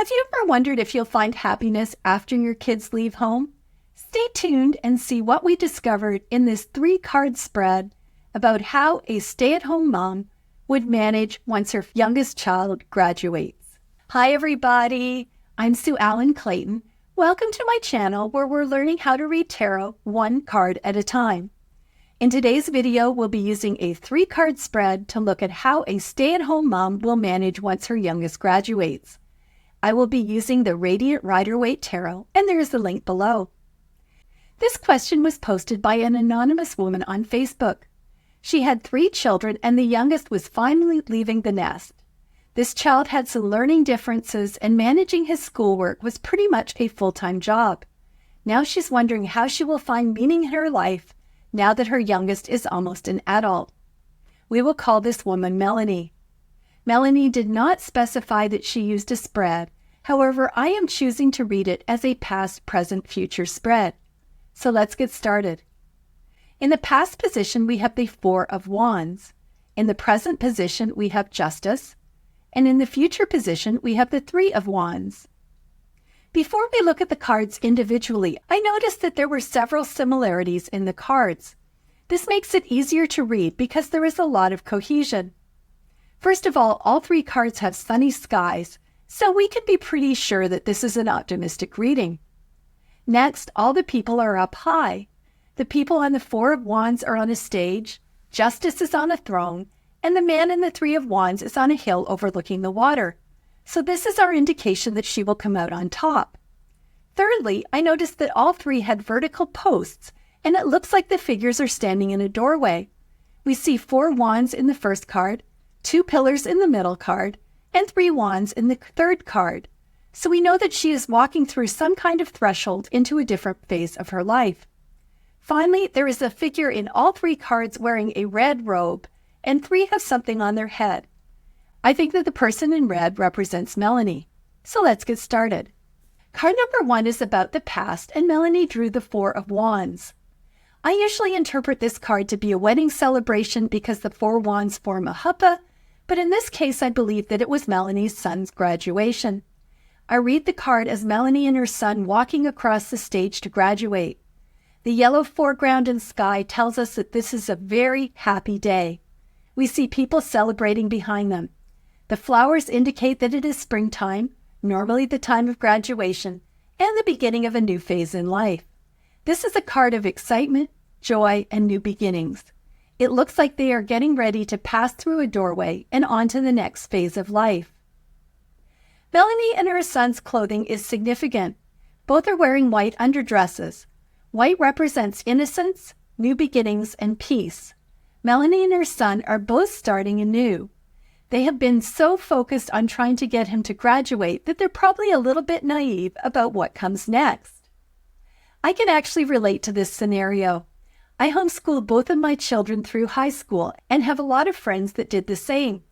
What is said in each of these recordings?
Have you ever wondered if you'll find happiness after your kids leave home? Stay tuned and see what we discovered in this 3-card spread about how a stay-at-home mom would manage once her youngest child graduates. Hi everybody, I'm Sue Ellen Clayton. Welcome to my channel where we're learning how to read tarot 1 card at a time. In today's video, we'll be using a 3-card spread to look at how a stay-at-home mom will manage once her youngest graduates. I will be using the Radiant Rider-Waite Tarot, and there is a link below. This question was posted by an anonymous woman on Facebook. She had 3 children, and the youngest was finally leaving the nest. This child had some learning differences, and managing his schoolwork was pretty much a full-time job. Now she's wondering how she will find meaning in her life now that her youngest is almost an adult. We will call this woman Melanie. Melanie did not specify that she used a spread. However, I am choosing to read it as a past, present, future spread. So let's get started. In the past position, we have the 4 of Wands. In the present position, we have Justice. And in the future position, we have the 3 of Wands. Before we look at the cards individually, I noticed that there were several similarities in the cards. This makes it easier to read because there is a lot of cohesion. First of all 3 cards have sunny skies, so we can be pretty sure that this is an optimistic reading. Next, all the people are up high. The people on the 4 of Wands are on a stage, Justice is on a throne, and the man in the 3 of Wands is on a hill overlooking the water. So this is our indication that she will come out on top. Thirdly, I noticed that all 3 had vertical posts, and it looks like the figures are standing in a doorway. We see 4 wands in the first card, 2 pillars in the middle card, and 3 wands in the third card. So we know that she is walking through some kind of threshold into a different phase of her life. Finally, there is a figure in all 3 cards wearing a red robe, and 3 have something on their head. I think that the person in red represents Melanie. So let's get started. Card number 1 is about the past, and Melanie drew the 4 of Wands. I usually interpret this card to be a wedding celebration because the 4 wands form a huppah, but in this case I believe that it was Melanie's son's graduation. I read the card as Melanie and her son walking across the stage to graduate. The yellow foreground and sky tells us that this is a very happy day. We see people celebrating behind them. The flowers indicate that it is springtime, normally the time of graduation, and the beginning of a new phase in life. This is a card of excitement, joy, and new beginnings. It looks like they are getting ready to pass through a doorway and on to the next phase of life. Melanie and her son's clothing is significant. Both are wearing white underdresses. White represents innocence, new beginnings, and peace. Melanie and her son are both starting anew. They have been so focused on trying to get him to graduate that they're probably a little bit naive about what comes next. I can actually relate to this scenario. I homeschooled both of my children through high school and have a lot of friends that did the same.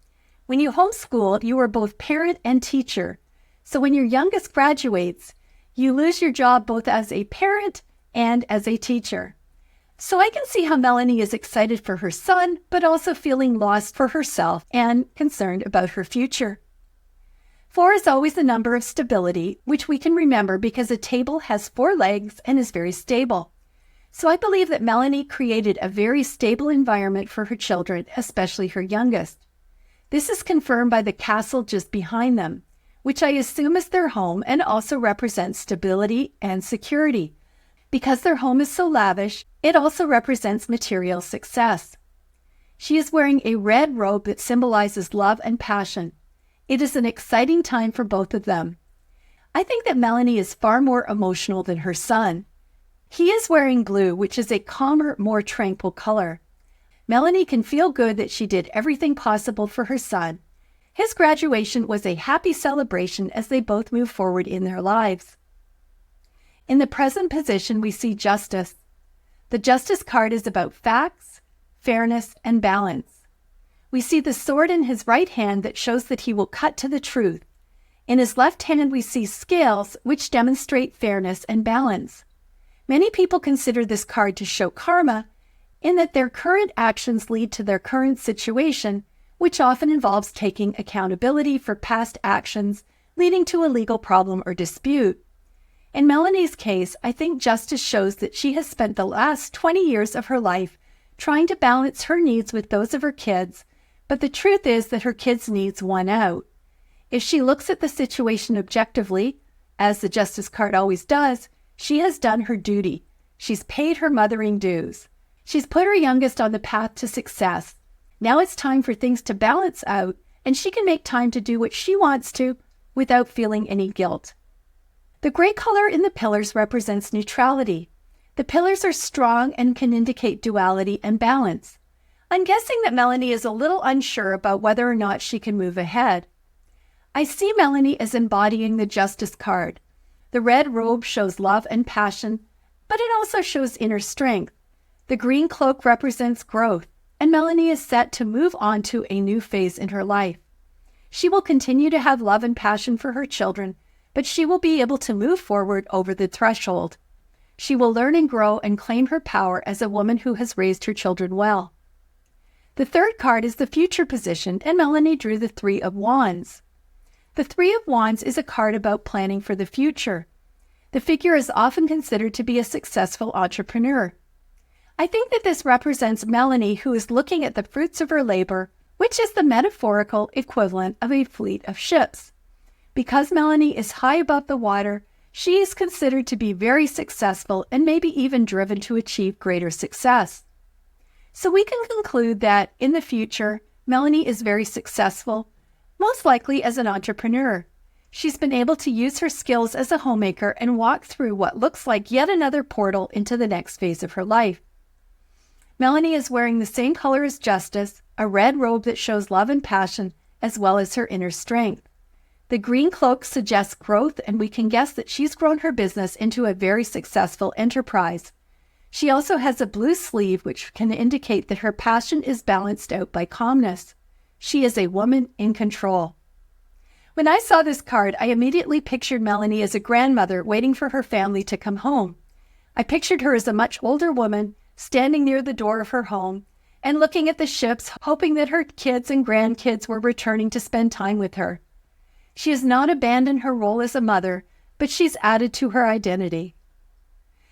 When you homeschool, you are both parent and teacher. So when your youngest graduates, you lose your job both as a parent and as a teacher. So I can see how Melanie is excited for her son, but also feeling lost for herself and concerned about her future. 4 is always the number of stability, which we can remember because a table has 4 legs and is very stable. So I believe that Melanie created a very stable environment for her children, especially her youngest. This is confirmed by the castle just behind them, which I assume is their home and also represents stability and security. Because their home is so lavish, it also represents material success. She is wearing a red robe that symbolizes love and passion. It is an exciting time for both of them. I think that Melanie is far more emotional than her son. He is wearing blue, which is a calmer, more tranquil color. Melanie can feel good that she did everything possible for her son. His graduation was a happy celebration as they both move forward in their lives. In the present position, we see Justice. The Justice card is about facts, fairness, and balance. We see the sword in his right hand that shows that he will cut to the truth. In his left hand, we see scales, which demonstrate fairness and balance. Many people consider this card to show karma, in that their current actions lead to their current situation, which often involves taking accountability for past actions, leading to a legal problem or dispute. In Melanie's case, I think justice shows that she has spent the last 20 years of her life trying to balance her needs with those of her kids, but the truth is that her kids' needs won out. If she looks at the situation objectively, as the justice card always does, she has done her duty. She's paid her mothering dues. She's put her youngest on the path to success. Now it's time for things to balance out, and she can make time to do what she wants to without feeling any guilt. The gray color in the pillars represents neutrality. The pillars are strong and can indicate duality and balance. I'm guessing that Melanie is a little unsure about whether or not she can move ahead. I see Melanie as embodying the Justice card. The red robe shows love and passion, but it also shows inner strength. The green cloak represents growth, and Melanie is set to move on to a new phase in her life. She will continue to have love and passion for her children, but she will be able to move forward over the threshold. She will learn and grow and claim her power as a woman who has raised her children well. The third card is the future position, and Melanie drew the Three of Wands. The Three of Wands is a card about planning for the future. The figure is often considered to be a successful entrepreneur. I think that this represents Melanie, who is looking at the fruits of her labor, which is the metaphorical equivalent of a fleet of ships. Because Melanie is high above the water, she is considered to be very successful and maybe even driven to achieve greater success. So we can conclude that in the future, Melanie is very successful, most likely as an entrepreneur. She's been able to use her skills as a homemaker and walk through what looks like yet another portal into the next phase of her life. Melanie is wearing the same color as Justice, a red robe that shows love and passion, as well as her inner strength. The green cloak suggests growth, and we can guess that she's grown her business into a very successful enterprise. She also has a blue sleeve, which can indicate that her passion is balanced out by calmness. She is a woman in control. When I saw this card, I immediately pictured Melanie as a grandmother waiting for her family to come home. I pictured her as a much older woman, standing near the door of her home and looking at the ships, hoping that her kids and grandkids were returning to spend time with her. She has not abandoned her role as a mother, but she's added to her identity.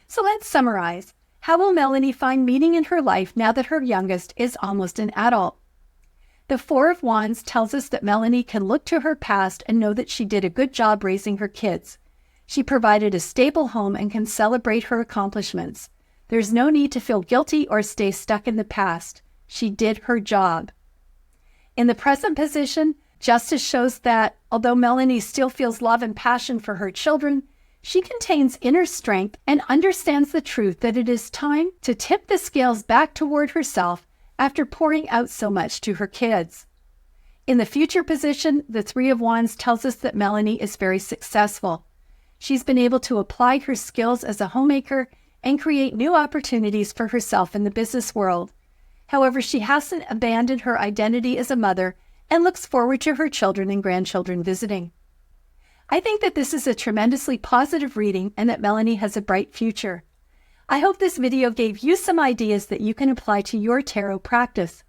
So let's summarize. How will Melanie find meaning in her life now that her youngest is almost an adult? The Four of Wands tells us that Melanie can look to her past and know that she did a good job raising her kids. She provided a stable home and can celebrate her accomplishments. There's no need to feel guilty or stay stuck in the past. She did her job. In the present position, Justice shows that, although Melanie still feels love and passion for her children, she contains inner strength and understands the truth that it is time to tip the scales back toward herself after pouring out so much to her kids. In the future position, the Three of Wands tells us that Melanie is very successful. She's been able to apply her skills as a homemaker and create new opportunities for herself in the business world. However, she hasn't abandoned her identity as a mother and looks forward to her children and grandchildren visiting. I think that this is a tremendously positive reading and that Melanie has a bright future. I hope this video gave you some ideas that you can apply to your tarot practice.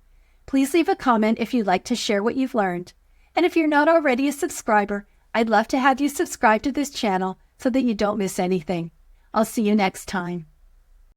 Please leave a comment if you'd like to share what you've learned. And if you're not already a subscriber, I'd love to have you subscribe to this channel so that you don't miss anything. I'll see you next time.